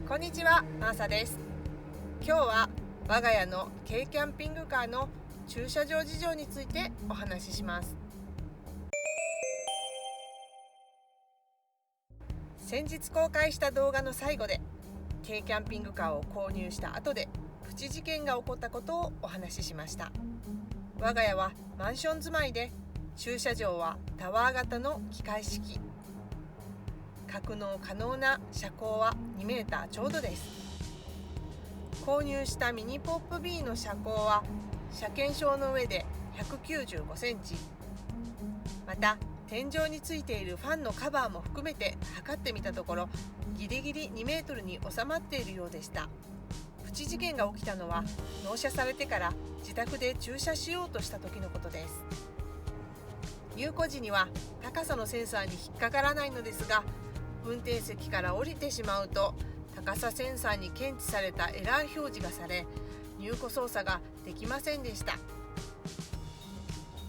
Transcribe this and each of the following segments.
こんにちは、マーサです。今日は我が家の軽キャンピングカーの駐車場事情についてお話しします。先日公開した動画の最後で軽キャンピングカーを購入した後でプチ事件が起こったことをお話ししました。我が家はマンション住まいで、駐車場はタワー型の機械式、格納可能な車高は2メーターちょうどです。購入したミニポップ B の車高は車検証の上で195センチ。また天井についているファンのカバーも含めて測ってみたところ、ギリギリ2メートルに収まっているようでした。プチ事件が起きたのは納車されてから自宅で駐車しようとした時のことです。入庫時には高さのセンサーに引っかからないのですが、運転席から降りてしまうと高さセンサーに検知されたエラー表示がされ、入庫操作ができませんでした。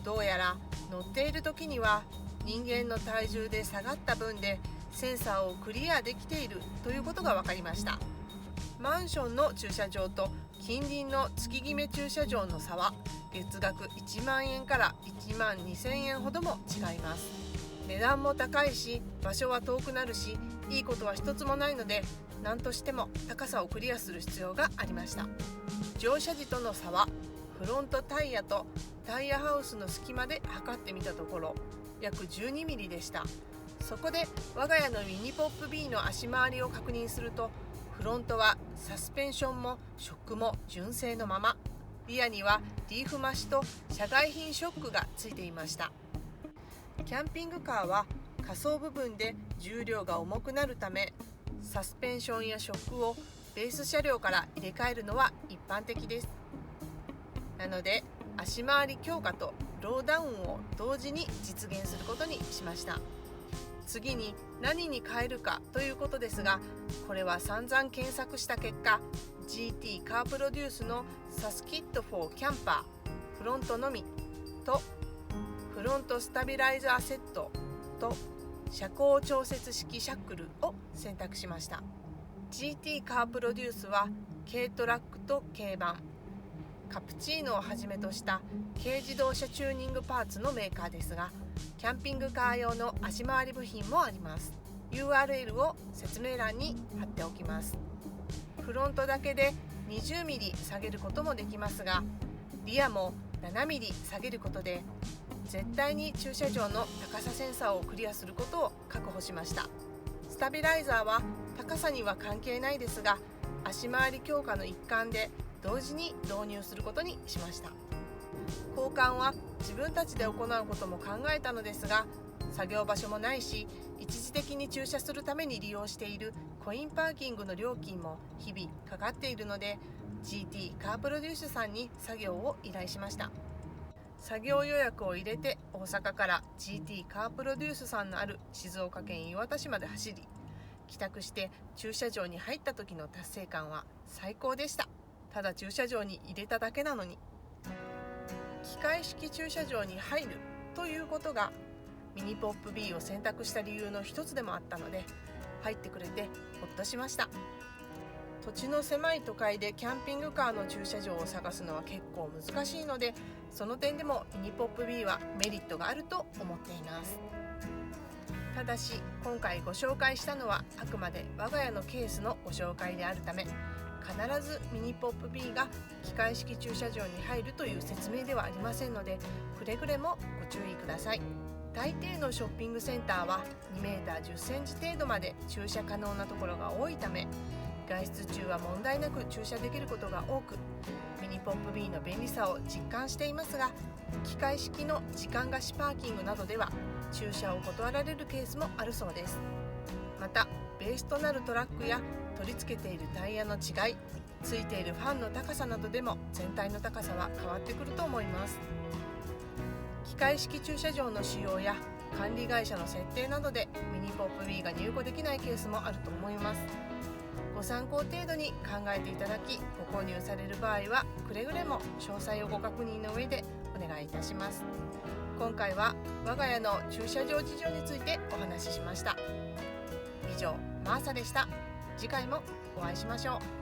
どうやら乗っている時には人間の体重で下がった分でセンサーをクリアできているということが分かりました。マンションの駐車場と近隣の月決め駐車場の差は月額1万円から1万2000円ほども違います。値段も高いし、場所は遠くなるし、いいことは一つもないので、何としても高さをクリアする必要がありました。乗車時との差はフロントタイヤとタイヤハウスの隙間で測ってみたところ約12ミリでした。そこで我が家のミニポップ B の足回りを確認すると、フロントはサスペンションもショックも純正のまま、リアにはリーフ増しと社外品ショックがついていました。キャンピングカーは下層部分で重量が重くなるため、サスペンションやショックをベース車両から入れ替えるのは一般的です。なので足回り強化とローダウンを同時に実現することにしました。次に何に変えるかということですが、これは散々検索した結果、 GT カープロデュースのサスキット4キャンパーフロントのみとフロントスタビライザーセットと車高調節式シャックルを選択しました。 GT カープロデュースは軽トラックと軽バン、カプチーノをはじめとした軽自動車チューニングパーツのメーカーですが、キャンピングカー用の足回り部品もあります。 URL を説明欄に貼っておきます。フロントだけで20ミリ下げることもできますが、リアも7ミリ下げることで絶対に駐車場の高さセンサーをクリアすることを確保しました。スタビライザーは高さには関係ないですが、足回り強化の一環で同時に導入することにしました。交換は自分たちで行うことも考えたのですが、作業場所もないし、一時的に駐車するために利用しているコインパーキングの料金も日々かかっているので、 GT カープロデュースさんに作業を依頼しました。作業予約を入れて大阪から GT カープロデュースさんのある静岡県磐田市まで走り、帰宅して駐車場に入った時の達成感は最高でした。ただ駐車場に入れただけなのに。機械式駐車場に入るということがミニポップ B を選択した理由の一つでもあったので、入ってくれてほっとしました。土地の狭い都会でキャンピングカーの駐車場を探すのは結構難しいので、その点でもミニポップ B はメリットがあると思っています。ただし今回ご紹介したのはあくまで我が家のケースのご紹介であるため、必ずミニポップ B が機械式駐車場に入るという説明ではありませんので、くれぐれもご注意ください。大抵のショッピングセンターは2メーター10センチ程度まで駐車可能なところが多いため、外出中は問題なく駐車できることが多く、ミニポップ B の便利さを実感していますが、機械式の時間貸しパーキングなどでは駐車を断られるケースもあるそうです。またベースとなるトラックや取り付けているタイヤの違い、ついているファンの高さなどでも全体の高さは変わってくると思います。機械式駐車場の使用や管理会社の設定などでミニポップ B が入庫できないケースもあると思います。ご参考程度に考えていただき、ご購入される場合はくれぐれも詳細をご確認の上でお願いいたします。今回は我が家の駐車場事情についてお話ししました。以上、マーサでした。次回もお会いしましょう。